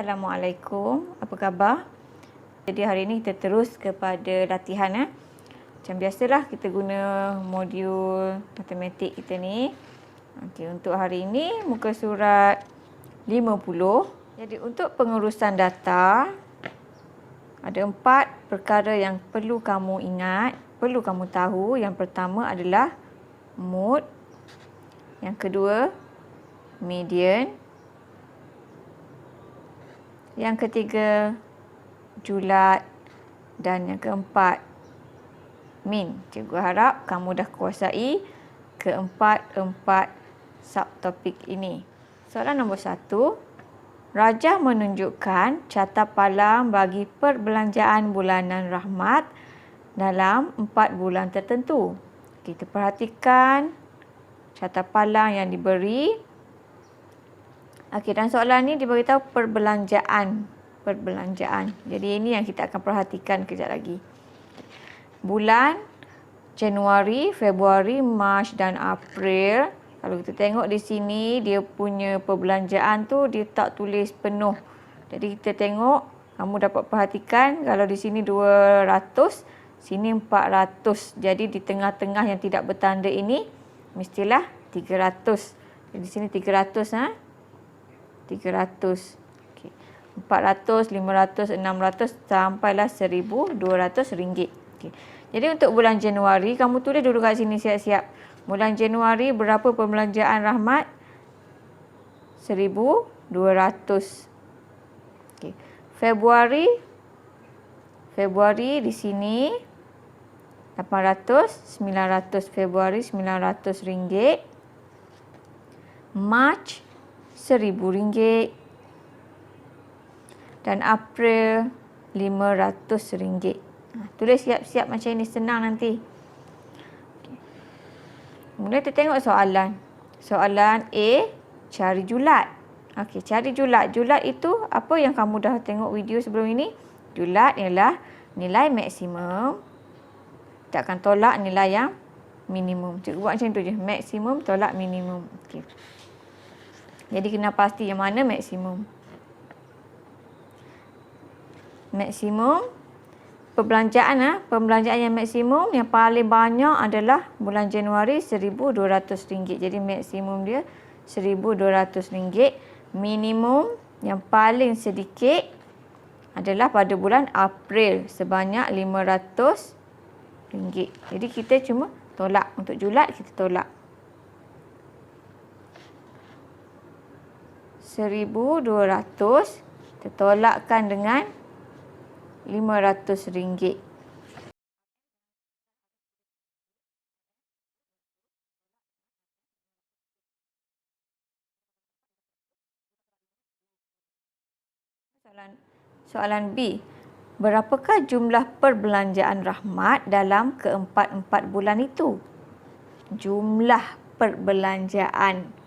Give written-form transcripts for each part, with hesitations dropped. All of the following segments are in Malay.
Assalamualaikum, apa khabar? Jadi hari ini kita terus kepada latihan. Macam biasalah kita guna modul matematik kita ni. Okey, untuk hari ini muka surat 50. Jadi untuk pengurusan data, ada 4 perkara yang perlu kamu ingat, perlu kamu tahu. Yang pertama adalah mode. Yang kedua, median. Yang ketiga, julat. Dan yang keempat, min. Cikgu harap kamu dah kuasai keempat-empat subtopik ini. Soalan nombor 1. Rajah menunjukkan carta palang bagi perbelanjaan bulanan Rahmat dalam 4 bulan tertentu. Kita perhatikan carta palang yang diberi. Okey, dan soalan ni diberitahu perbelanjaan. Jadi ini yang kita akan perhatikan kejap lagi. Bulan Januari, Februari, Mac dan April. Kalau kita tengok di sini, dia punya perbelanjaan tu dia tak tulis penuh. Jadi kita tengok, kamu dapat perhatikan kalau di sini 200, sini 400. Jadi di tengah-tengah yang tidak bertanda ini mestilah 300. Jadi di sini 300 300. Okey. 400, 500, 600 sampailah RM1,200. Okey. Jadi untuk bulan Januari, kamu tulis dulu kat sini siap-siap. Bulan Januari berapa perbelanjaan Rahmat? 1,200. Okey. Februari di sini 800, 900. Februari RM900. Mac RM1,000 dan April RM500. Tulis siap-siap macam ini, senang nanti. Kemudian kita tengok soalan. Soalan A, cari julat. Okey, cari julat. Julat itu apa yang kamu dah tengok video sebelum ini? Julat ialah nilai maksimum. Kita akan tolak nilai yang minimum. Cikgu buat macam tu je. Maksimum tolak minimum. Okey. Jadi kena pasti yang mana maksimum. Maksimum perbelanjaan yang maksimum yang paling banyak adalah bulan Januari RM1,200. Jadi maksimum dia RM1,200. Minimum yang paling sedikit adalah pada bulan April sebanyak RM500. Jadi kita cuma tolak. Untuk julat kita tolak. RM1,200 kita tolakkan dengan RM500. Soalan B. Berapakah jumlah perbelanjaan Rahmat dalam keempat-empat bulan itu? Jumlah perbelanjaan.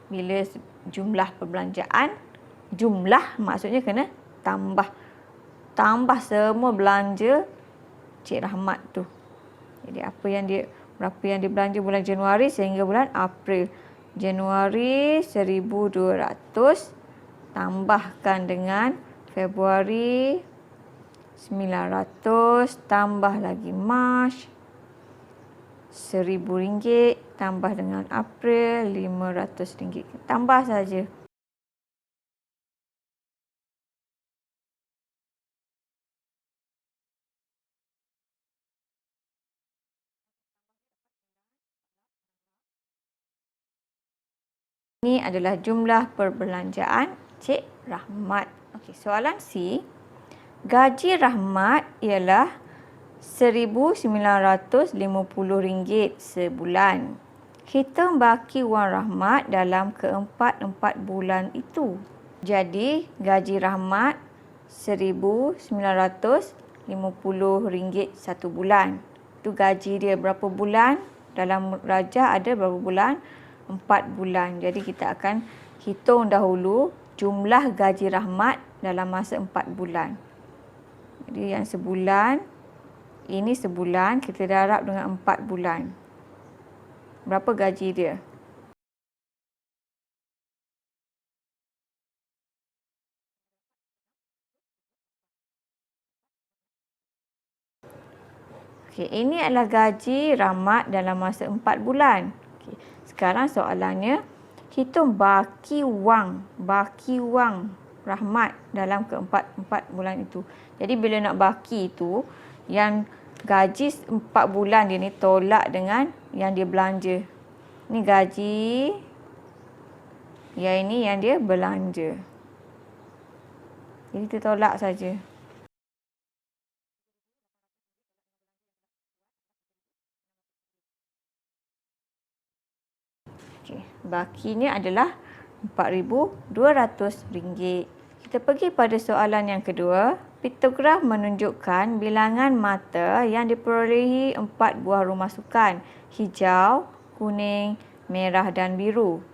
Bila jumlah perbelanjaan, jumlah maksudnya kena tambah. Tambah semua belanja Cik Rahmat tu. Jadi berapa yang dia belanja bulan Januari sehingga bulan April. Januari RM1,200 tambahkan dengan Februari RM900 tambah lagi Mac RM1,000 tambah dengan April RM500. Tambah saja. Ini adalah jumlah perbelanjaan Cik Rahmat. Okey, soalan C. Gaji Rahmat ialah RM1,950 sebulan. Hitung baki wang Rahmat dalam keempat-empat bulan itu. Jadi, gaji Rahmat RM1,950 satu bulan. Itu gaji dia berapa bulan? Dalam rajah ada berapa bulan? 4 bulan. Jadi kita akan hitung dahulu jumlah gaji Rahmat dalam masa 4 bulan. Jadi yang sebulan, ini sebulan, kita darab dengan 4 bulan. Berapa gaji dia? Okey, ini adalah gaji Rahmat dalam masa 4 bulan. Okey, sekarang soalannya, hitung baki wang Rahmat dalam keempat bulan itu. Jadi bila nak baki itu, yang gaji 4 bulan dia ni tolak dengan yang dia belanja. Ni gaji, yang ini yang dia belanja. Jadi kita tolak saja. Okey, bakinya adalah RM4,200. Kita pergi pada soalan yang kedua. Piktograf menunjukkan bilangan mata yang diperolehi 4 buah rumah sukan. Hijau, kuning, merah dan biru.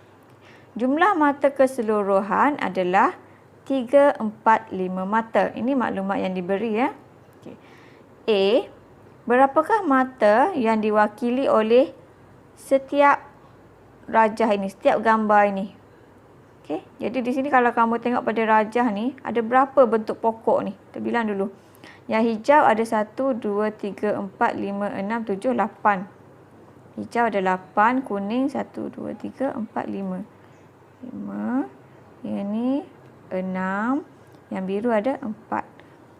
Jumlah mata keseluruhan adalah 3, 4, 5 mata. Ini maklumat yang diberi ya. Okay. A. Berapakah mata yang diwakili oleh setiap rajah ini, setiap gambar ini? Okay. Jadi di sini kalau kamu tengok pada rajah ni, ada berapa bentuk pokok ni? Kita bilang dulu. Yang hijau ada 1, 2, 3, 4, 5, 6, 7, 8. Hijau ada 8, kuning 1, 2, 3, 4, 5. 5. Yang ni 6. Yang biru ada 4.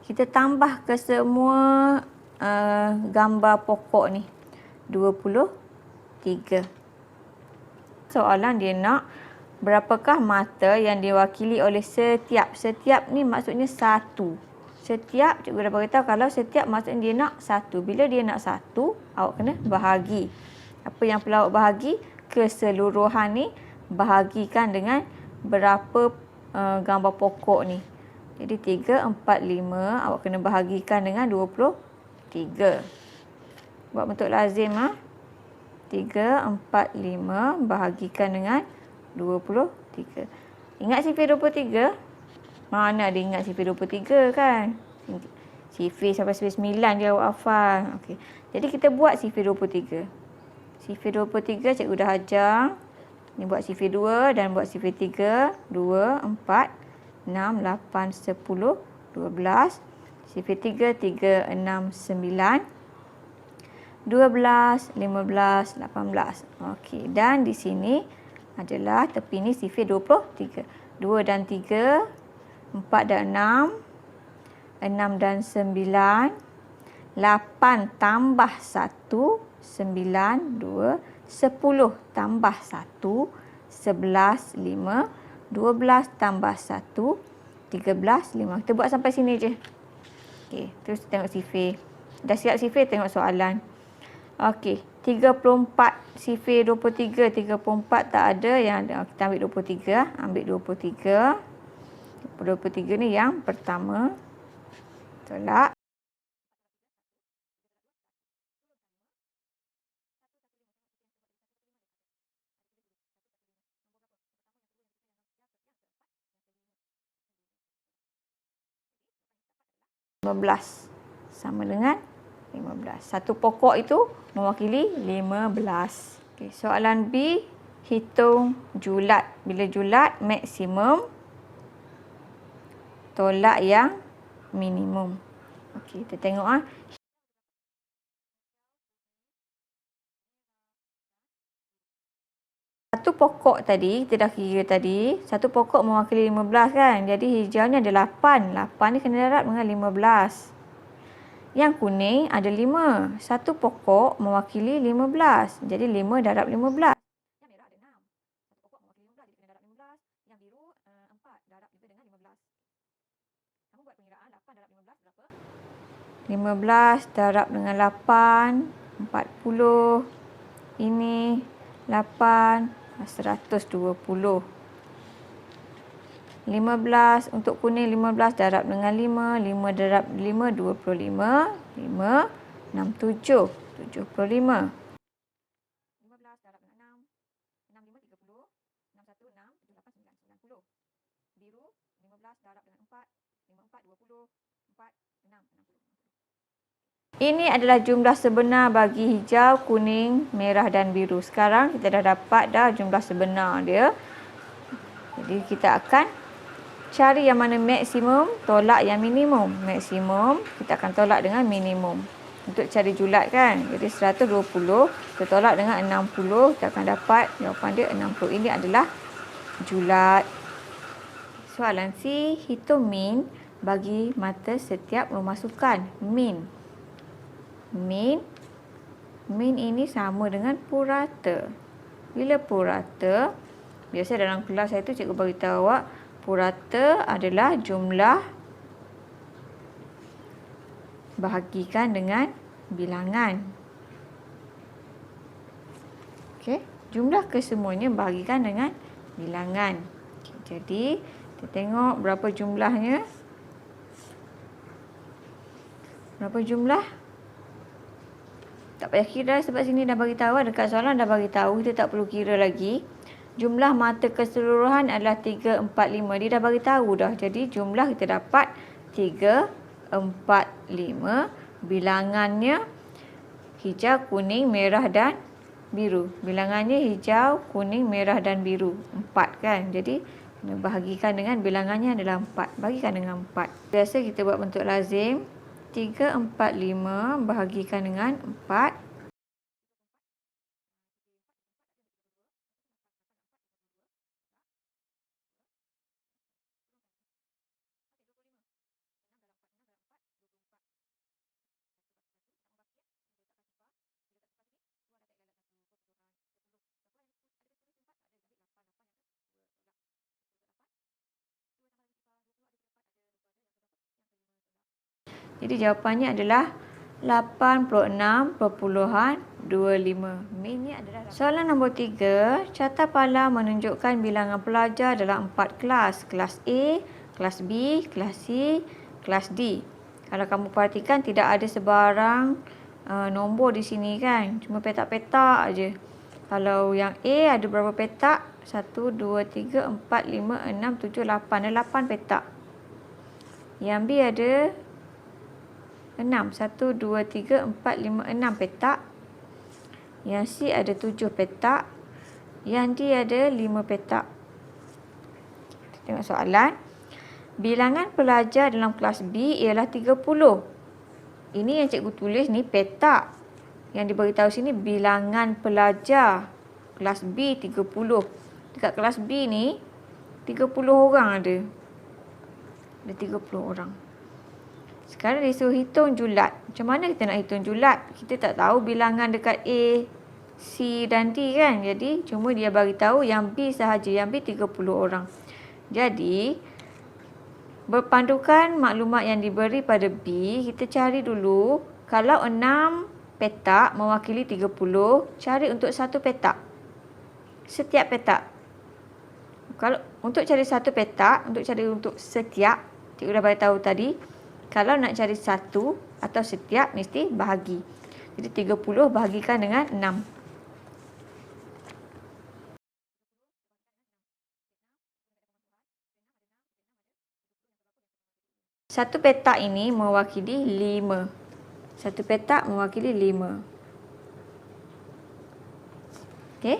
Kita tambah ke semua gambar pokok ni. 23. Soalan dia nak berapakah mata yang diwakili oleh setiap. Setiap ni maksudnya satu. Setiap, cikgu dah beritahu kalau setiap maksudnya dia nak satu. Bila dia nak satu, awak kena bahagi. Apa yang perlu awak bahagi? Keseluruhan ni bahagikan dengan berapa gambar pokok ni. Jadi 3, 4, 5 awak kena bahagikan dengan 23. Buat bentuk lazim 3, 4, 5 bahagikan dengan 23. Ingat sifir 23? Mana ada ingat sifir 23 kan? Sifir sampai sifir 9 dia awak hafal. Okey. Jadi kita buat sifir 23. Sifir 23 cikgu dah ajar. Ni buat sifir 2 dan buat sifir 3. 2, 4, 6, 8, 10, 12. Sifir 3, 3, 6, 9. 12, 15, 18. Okey. Dan di sini adalah tepi ni sifir 23. 2 dan 3, 4 dan 6, 6 dan 9, 8 tambah 1, 9, 2, 10 tambah 1, 11, 5, 12 tambah 1, 13, 5. Kita buat sampai sini je. Okey, terus tengok sifir. Dah siap sifir, tengok soalan. Okey, 34 sifir 23, 34 tak ada yang ada. Kita ambil 23, ambil 23. 23 ni yang pertama. Tolak. Sama dengan 15. Satu pokok itu mewakili 15. Okay, soalan B, hitung julat. Bila julat maksimum, tolak yang minimum. Okey, kita tengok Satu pokok tadi, kita dah kira tadi, satu pokok mewakili 15 kan. Jadi hijaunya ada 8. 8 ni kena darab dengan 15. Yang kuning ada 5. Satu pokok mewakili 15. Jadi 5 darab 15. Yang merah ada 6. Satu pokok mewakili 15. Jadi kena darab 15. Yang biru 4 darab juga dengan 15. Kamu buat pengiraan 8 darab 15 berapa? 15 darab dengan 8, 40. Ini 8, 120. 15 untuk kuning, 15 darab dengan 5, 5 darab 5, 25, 5, 6, 7, 75. 15 darab dengan 6, 6, 5, 30, 6, 1, 6, 7, 8, 9, 90. Biru, 15 darab dengan 4, 5, 4, 20, 4, 6, 60. Ini adalah jumlah sebenar bagi hijau, kuning, merah dan biru. Sekarang kita dah dapat jumlah sebenar dia. Jadi kita akan cari yang mana maksimum, tolak yang minimum. Maksimum kita akan tolak dengan minimum. untuk cari julat kan. Jadi 120 kita tolak dengan 60, kita akan dapat jawapan dia 60. Ini adalah julat. Soalan C, hitung min bagi mata setiap pemasukan. Min ini sama dengan purata. Bila purata, biasa dalam kelas saya tu cikgu beritahu awak, purata adalah jumlah bahagikan dengan bilangan. Okey, jumlah kesemuanya bahagikan dengan bilangan. Okay, jadi kita tengok berapa jumlahnya. Berapa jumlah? Tak payah kira sebab sini dah bagi tahu, dekat soalan dah bagi tahu, kita tak perlu kira lagi. Jumlah mata keseluruhan adalah 3, 4, 5. Dia dah bagi tahu dah. Jadi jumlah kita dapat 3, 4, 5. Bilangannya hijau, kuning, merah dan biru. Bilangannya hijau, kuning, merah dan biru. 4 kan. Jadi bahagikan dengan bilangannya adalah 4. Bahagikan dengan 4. Biasa kita buat bentuk lazim. 3, 4, 5 bahagikan dengan 4. Jadi jawapannya adalah 86.25. Minnya adalah soalan nombor 3. Carta pala menunjukkan bilangan pelajar dalam 4 kelas. Kelas A, kelas B, kelas C, kelas D. Kalau kamu perhatikan tidak ada sebarang nombor di sini kan. Cuma petak-petak aja. Kalau yang A ada berapa petak? 1, 2, 3, 4, 5, 6, 7, 8. Ada 8 petak. Yang B ada 6. 1, 2, 3, 4, 5, 6 petak. Yang C ada 7 petak. Yang D ada 5 petak. Kita tengok soalan. Bilangan pelajar dalam kelas B ialah 30. Ini yang cikgu tulis ni petak. Yang diberitahu sini bilangan pelajar. Kelas B 30. Dekat kelas B ni 30 orang ada. Ada 30 orang. Sekarang dia suruh hitung julat. Macam mana kita nak hitung julat? Kita tak tahu bilangan dekat A, C dan D kan. Jadi cuma dia bagi tahu yang B sahaja. Yang B 30 orang. Jadi berpandukan maklumat yang diberi pada B, kita cari dulu kalau 6 petak mewakili 30, cari untuk 1 petak. Setiap petak. Kalau untuk cari 1 petak, untuk cari untuk setiap, cikgu dah bagi tahu tadi. Kalau nak cari 1 atau setiap, mesti bahagi. Jadi 30 bahagikan dengan 6. Satu petak ini mewakili 5. Satu petak mewakili 5. Okey.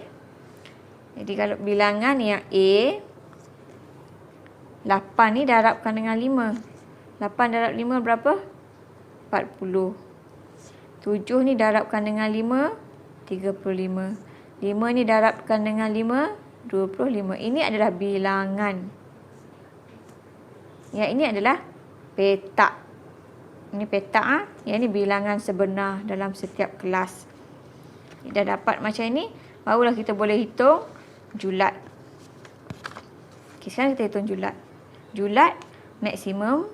Jadi kalau bilangan yang A, 8 ni darabkan dengan 5. 8 darab 5 berapa? 40. 7 ni darabkan dengan 5, 35. 5 ni darabkan dengan 5, 25. Ini adalah bilangan. Yang ini adalah petak. Ini petak. Yang ini bilangan sebenar dalam setiap kelas. Dah dapat macam ini, barulah kita boleh hitung julat. Okay, sekarang kita hitung julat. Julat maksimum,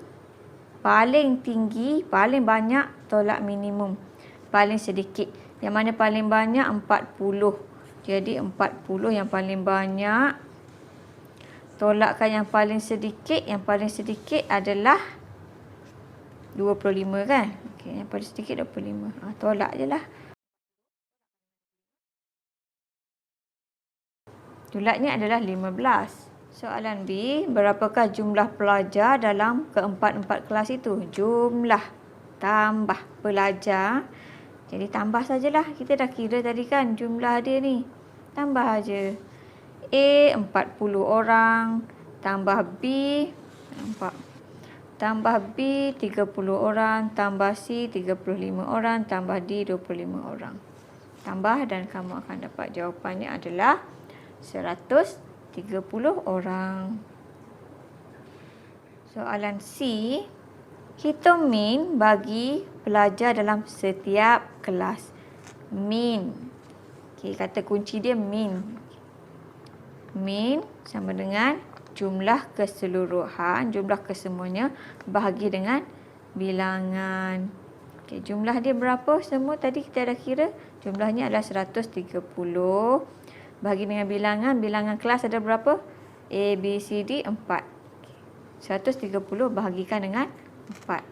paling tinggi, paling banyak tolak minimum. Paling sedikit. Yang mana paling banyak? 40. Jadi 40 yang paling banyak. Tolakkan yang paling sedikit. Yang paling sedikit adalah 25 kan? Okey, yang paling sedikit 25. Tolak je lah. Julatnya adalah 15. Soalan B, berapakah jumlah pelajar dalam keempat-empat kelas itu? Jumlah tambah pelajar. Jadi tambah sajalah. Kita dah kira tadi kan jumlah dia ni. Tambah aja. A 40 orang. Tambah B. Nampak? tambah B 30 orang, tambah C 35 orang, tambah D 25 orang. Tambah dan kamu akan dapat jawapannya adalah 130 orang. Soalan C, hitung min bagi pelajar dalam setiap kelas. Min. Okey, kata kunci dia min. Min sama dengan jumlah keseluruhan, jumlah kesemuanya bahagi dengan bilangan. Okey, jumlah dia berapa semua tadi kita dah kira? Jumlahnya adalah 130. Bahagi dengan bilangan, bilangan kelas ada berapa? A, B, C, D, 4. 130 bahagikan dengan 4.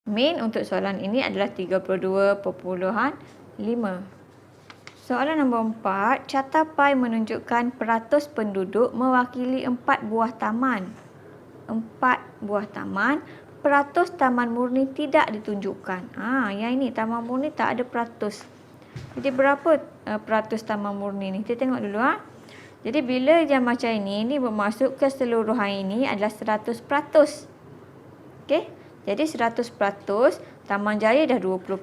Min untuk soalan ini adalah 32.5. Soalan nombor 4, carta pai menunjukkan peratus penduduk mewakili 4 buah taman. 4 buah taman, peratus taman murni tidak ditunjukkan. Yang ini taman murni tak ada peratus. Jadi berapa peratus taman murni ni? Kita tengok dulu . Jadi bila yang macam ini bermaksud keseluruhan ini adalah 100%. Okey. Jadi 100%, Taman Jaya dah 20%.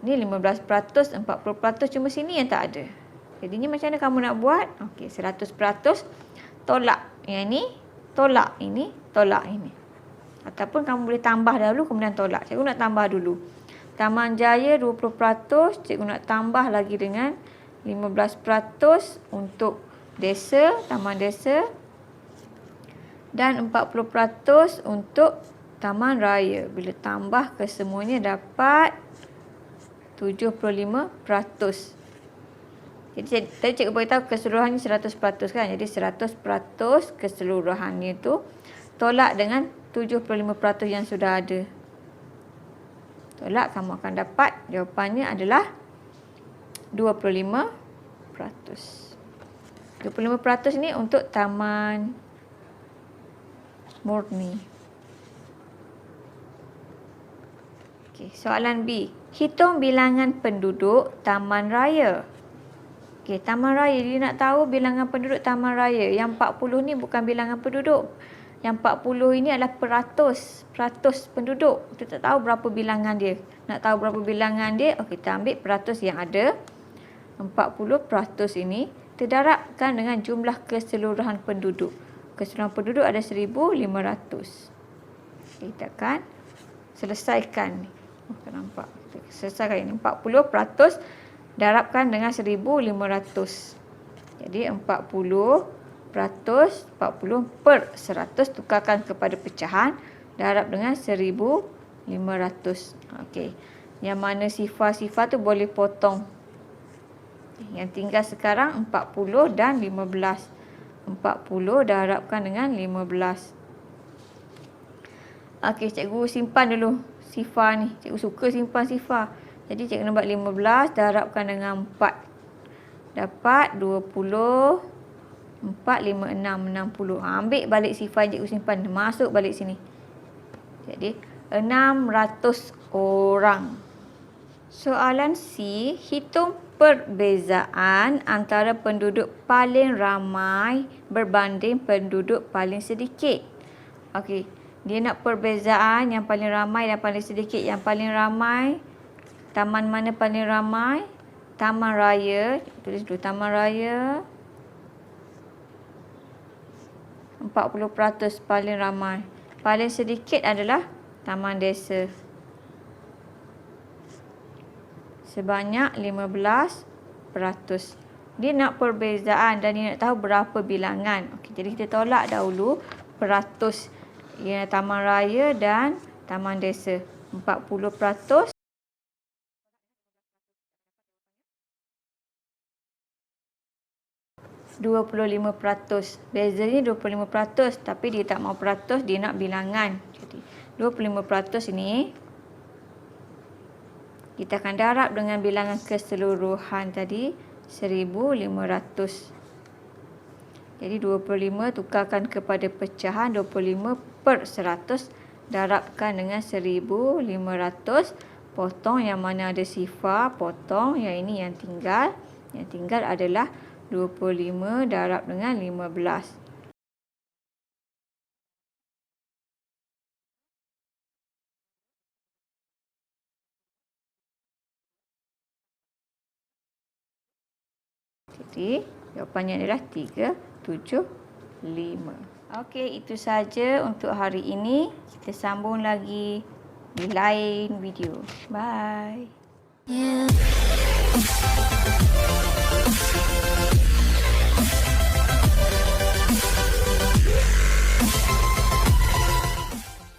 Ni 15%, 40%, cuma sini yang tak ada. Jadinya macam mana kamu nak buat? Okey, 100% tolak yang ni, tolak ini, tolak ini. Ataupun kamu boleh tambah dahulu kemudian tolak. Cikgu nak tambah dulu. Taman Jaya 20%, cikgu nak tambah lagi dengan 15% untuk desa, taman desa, dan 40% untuk taman raya. Bila tambah kesemuanya dapat 75%. Jadi tadi cikgu beritahu keseluruhannya 100% kan. Jadi 100% keseluruhannya tu tolak dengan 75% yang sudah ada. Tolak, kamu akan dapat jawapannya adalah 25%. 25% ni untuk taman murni. Okey, soalan B. Hitung bilangan penduduk taman raya. Okey, taman raya dia nak tahu bilangan penduduk taman raya. Yang 40 ni bukan bilangan penduduk. Yang 40 ini adalah peratus penduduk. Kita tak tahu berapa bilangan dia. Nak tahu berapa bilangan dia, okey, kita ambil peratus yang ada. 40% ini terdarabkan dengan jumlah keseluruhan penduduk. Keseluruhan penduduk ada 1,500. Kita akan selesaikan ni. Tak nampak. Selesaikan ini. 40% darabkan dengan 1,500. Jadi 40% 40 per 100 tukarkan kepada pecahan. Darab dengan 1,500. Okey. Yang mana sifar-sifar tu boleh potong. Yang tinggal sekarang 40 dan 15. 40 darabkan dengan 15. Okey, cikgu simpan dulu sifar ni. Cikgu suka simpan sifar. Jadi cikgu nak buat 15 darabkan dengan 4. Dapat 20, 4, 5, 6, 60. Ambil balik sifar yang cikgu simpan. Masuk balik sini. Jadi 600 orang. Soalan C, hitung perbezaan antara penduduk paling ramai berbanding penduduk paling sedikit. Okey, dia nak perbezaan yang paling ramai dan paling sedikit. Yang paling ramai, taman mana paling ramai? Taman Raya. Tulis dulu Taman Raya. 40% paling ramai. Paling sedikit adalah Taman Desa. Sebanyak 15%. Dia nak perbezaan dan dia nak tahu berapa bilangan. Okey, jadi kita tolak dahulu peratus ya, Taman Raya dan Taman Desa. 40%. 25%. Bezanya 25%, tapi dia tak mau peratus, dia nak bilangan. Jadi 25% ini kita akan darab dengan bilangan keseluruhan tadi 1,500. Jadi 25 tukarkan kepada pecahan 25 per 100. Darabkan dengan 1,500. Potong yang mana ada sifar, potong. Yang ini yang tinggal. Yang tinggal adalah 25 darab dengan 15. Jadi, jawapannya adalah 375. Okey, itu saja untuk hari ini. Kita sambung lagi di lain video. Bye.